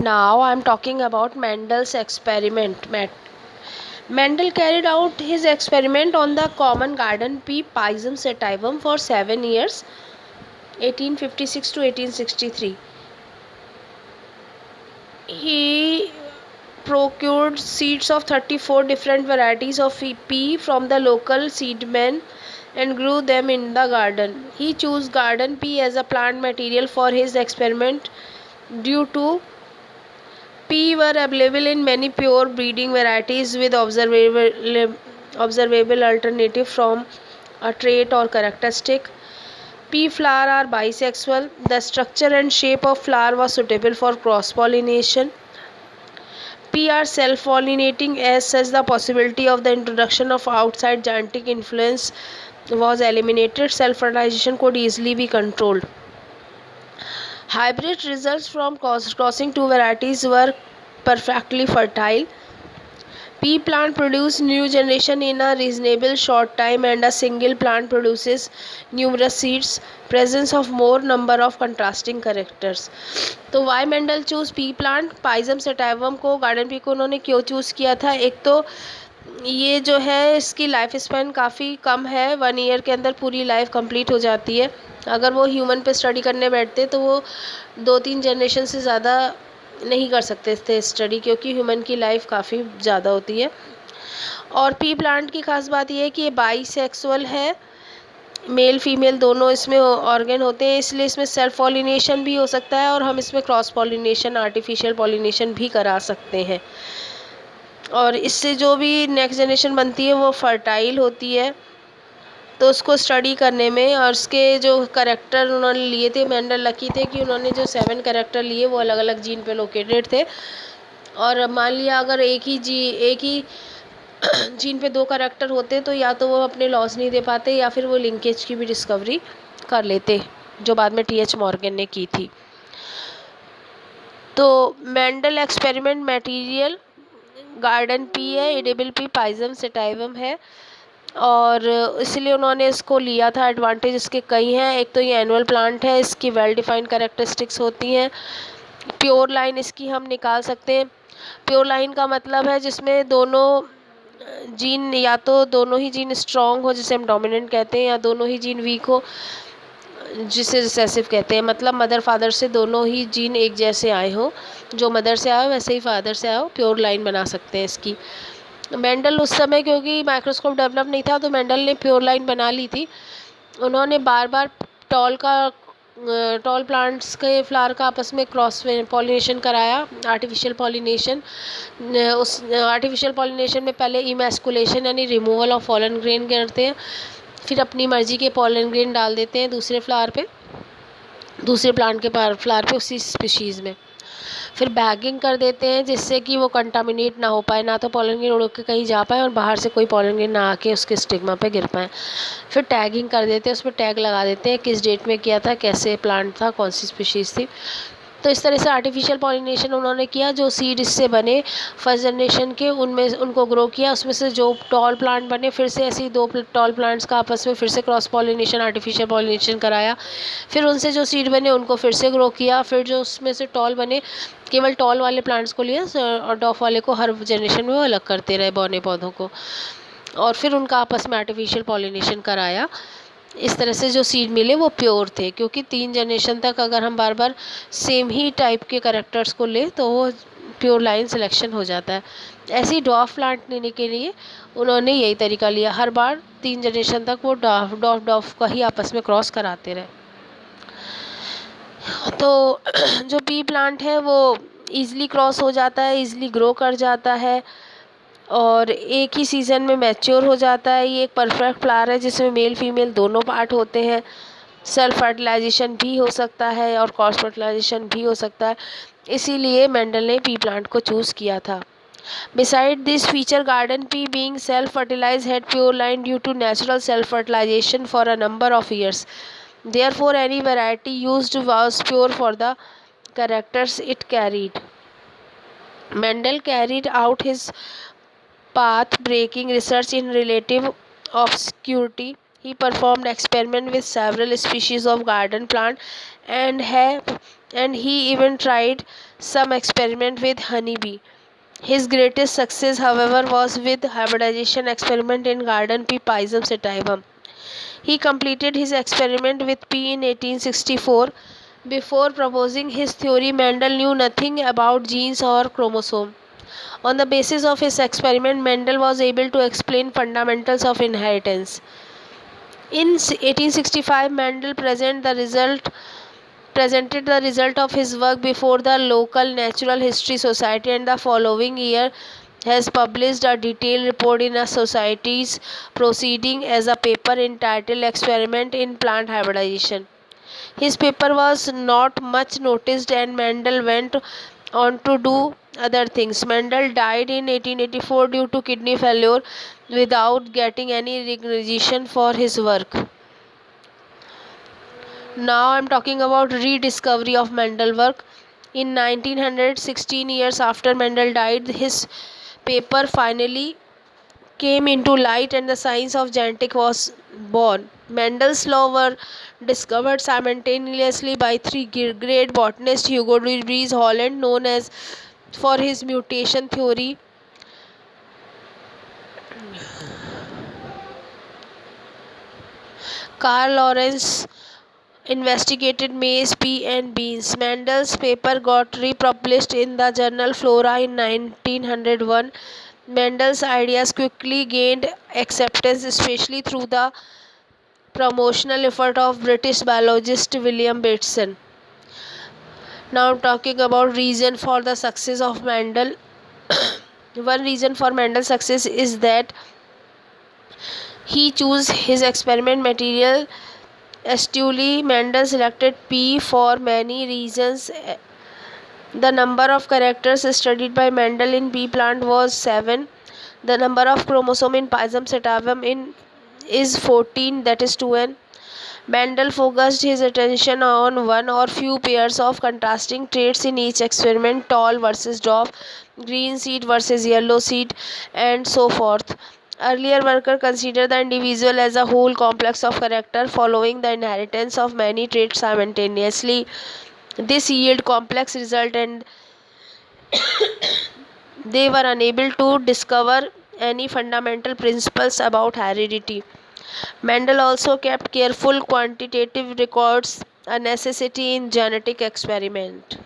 Now I am talking about Mendel's experiment. Mendel carried out his experiment on the common garden pea Pisum sativum for 7 years, 1856 to 1863. He procured seeds of 34 different varieties of pea from the local seedmen and grew them in the garden. He chose garden pea as a plant material for his experiment due to pea were available in many pure breeding varieties with observable alternative from a trait or characteristic. Pea flower are bisexual. The structure and shape of flower was suitable for cross-pollination. Pea are self-pollinating, as such the possibility of the introduction of outside genetic influence was eliminated. Self-fertilization could easily be controlled. Hybrid results from crossing two varieties were perfectly fertile. Pea plant produce new generation in a reasonable short time, and a single plant produces numerous seeds. Presence of more number of contrasting characters. तो why Mendel choose pea plant Pisum sativum को garden pea को उन्होंने क्यों choose किया था? एक तो ये जो है इसकी लाइफ स्पैन काफ़ी कम है, 1 ईयर के अंदर पूरी लाइफ कंप्लीट हो जाती है. अगर वो ह्यूमन पे स्टडी करने बैठते तो वो 2-3 जनरेशन से ज़्यादा नहीं कर सकते थे स्टडी, क्योंकि ह्यूमन की लाइफ काफ़ी ज़्यादा होती है. और पी प्लांट की खास बात यह है कि ये बाईसेक्सुअल है, मेल फीमेल दोनों इसमें ऑर्गन होते हैं, इसलिए इसमें सेल्फ पॉलिनेशन भी हो सकता है और हम इसमें क्रॉस पॉलिनेशन, आर्टिफिशियल पॉलिनेशन भी करा सकते हैं. और इससे जो भी नेक्स्ट जनरेशन बनती है वो फर्टाइल होती है. तो उसको स्टडी करने में और उसके जो करेक्टर उन्होंने लिए थे, मेंडल लकी थे कि उन्होंने जो 7 करेक्टर लिए वो अलग अलग जीन पे लोकेटेड थे. और मान लिया अगर एक ही जीन पे 2 करेक्टर होते तो या तो वो अपने लॉस नहीं दे पाते या फिर वो लिंकेज की भी डिस्कवरी कर लेते, जो बाद में टी.एच. मॉर्गन ने की थी. तो Mendel experiment material garden pea है, एडिबल पी पाइजम सेटाइवम है, और इसलिए उन्होंने इसको लिया था. एडवांटेज इसके कई हैं. एक तो ये एनुअल प्लांट है, इसकी वेल डिफाइंड कैरेक्टरिस्टिक्स होती हैं. प्योर लाइन इसकी हम निकाल सकते हैं. प्योर लाइन का मतलब है जिसमें दोनों जीन, या तो दोनों ही जीन स्ट्रॉन्ग हो जिसे हम डोमिनेंट कहते हैं, या दोनों ही जीन वीक हो जिसे रिसेसिव कहते हैं. मतलब मदर फादर से दोनों ही जीन एक जैसे आए हो, जो मदर से आए वैसे ही फादर से आए हो. प्योर लाइन बना सकते हैं इसकी. मेंडल उस समय क्योंकि माइक्रोस्कोप डेवलप नहीं था तो मेंडल ने प्योर लाइन बना ली थी. उन्होंने बार बार टॉल प्लांट्स के फ्लावर का आपस में क्रॉस पॉलिनेशन कराया, आर्टिफिशियल पॉलिनेशन. उस आर्टिफिशियल पॉलिनेशन में पहले इमैस्कुलेशन यानी रिमूवल ऑफ पॉलन ग्रेन करते हैं, फिर अपनी मर्जी के पॉलन ग्रेन डाल देते हैं दूसरे फ्लावर पे, दूसरे प्लांट के फ्लावर पे उसी स्पीशीज़ में. फिर बैगिंग कर देते हैं जिससे कि वो कंटामिनेट ना हो पाए, ना तो पॉलन ग्रेन उड़ के कहीं जा पाए और बाहर से कोई पॉलन ग्रेन ना आके उसके स्टिग्मा पे गिर पाए. फिर टैगिंग कर देते हैं, उसमें टैग लगा देते हैं किस डेट में किया था, कैसे प्लांट था, कौन सी स्पीशीज़ थी. तो इस तरह से आर्टिफिशियल पॉलिनेशन उन्होंने किया. जो सीड इससे बने फर्स्ट जनरेशन के, उनमें उनको ग्रो किया. उसमें से जो टॉल प्लांट बने फिर से ऐसे ही 2 टॉल प्लांट्स का आपस में फिर से क्रॉस पॉलिनेशन, आर्टिफिशियल पॉलिनेशन कराया. फिर उनसे जो सीड बने उनको फिर से ग्रो किया. फिर जो उसमें से टॉल बने, केवल टॉल वाले प्लांट्स को लिया और डॉफ वाले को हर जनरेशन में वो अलग करते रहे, बौने पौधों को. और फिर उनका आपस में आर्टिफिशियल पॉलिनेशन कराया. इस तरह से जो सीड मिले वो प्योर थे, क्योंकि 3 जनरेशन तक अगर हम बार बार सेम ही टाइप के करेक्टर्स को लें तो वो प्योर लाइन सिलेक्शन हो जाता है. ऐसे ही डॉफ प्लांट लेने के लिए उन्होंने यही तरीका लिया, हर बार 3 जनरेशन तक वो डॉफ का ही आपस में क्रॉस कराते रहे. तो जो पी प्लांट है वो ईज़िली क्रॉस हो जाता है, ईज़िली ग्रो कर जाता है और एक ही सीज़न में मैच्योर हो जाता है. ये एक परफेक्ट फ्लावर है जिसमें मेल फीमेल दोनों पार्ट होते हैं. सेल्फ फर्टिलाइजेशन भी हो सकता है और क्रॉस फर्टिलाइजेशन भी हो सकता है, इसीलिए मेंडल ने पी प्लांट को चूज़ किया था. Beside this feature, garden pea being self-fertilized had pure line due to natural self-fertilization for a number of years. Therefore, any variety used was pure for the characters it carried. Mendel carried out his path-breaking research in relative obscurity He performed experiments with several species of garden plant and he even tried some experiment with honeybee. His greatest success, however, was with hybridization experiment in garden pea Pisum sativum. He completed his experiment with pea in 1864. Before proposing his theory, Mendel knew nothing about genes or chromosome. On the basis of his experiment, Mendel was able to explain fundamentals of inheritance. In 1865, Mendel presented the result of his work before the local Natural History Society, and the following year has published a detailed report in a society's proceeding as a paper entitled Experiment in Plant Hybridization. His paper was not much noticed and Mendel went on to do other things. Mendel died in 1884 due to kidney failure without getting any recognition for his work. Now I am talking about rediscovery of Mendel work. In 1900, 16 years after Mendel died, his paper finally came into light and the science of genetics was born. Mendel's law were discovered simultaneously by three great botanists: Hugo de Vries, Holland, known as for his mutation theory; Carl Lorenz investigated maize, pea and beans. Mendel's paper got republished in the journal Flora in 1901. Mendel's ideas quickly gained acceptance, especially through the promotional effort of British biologist William Bateson. Now talking about reason for the success of Mendel. One reason for Mendel's success is that he chose his experiment material astutely. Mendel selected pea for many reasons. The number of characters studied by Mendel in pea plant was 7. The number of chromosome in Pisum sativum is 14, that is 2n. Mendel focused his attention on one or few pairs of contrasting traits in each experiment: tall versus dwarf, green seed versus yellow seed, and so forth. Earlier workers considered the individual as a whole complex of character following the inheritance of many traits simultaneously. This yielded complex result and they were unable to discover any fundamental principles about heredity. Mendel also kept careful quantitative records, a necessity in genetic experiment.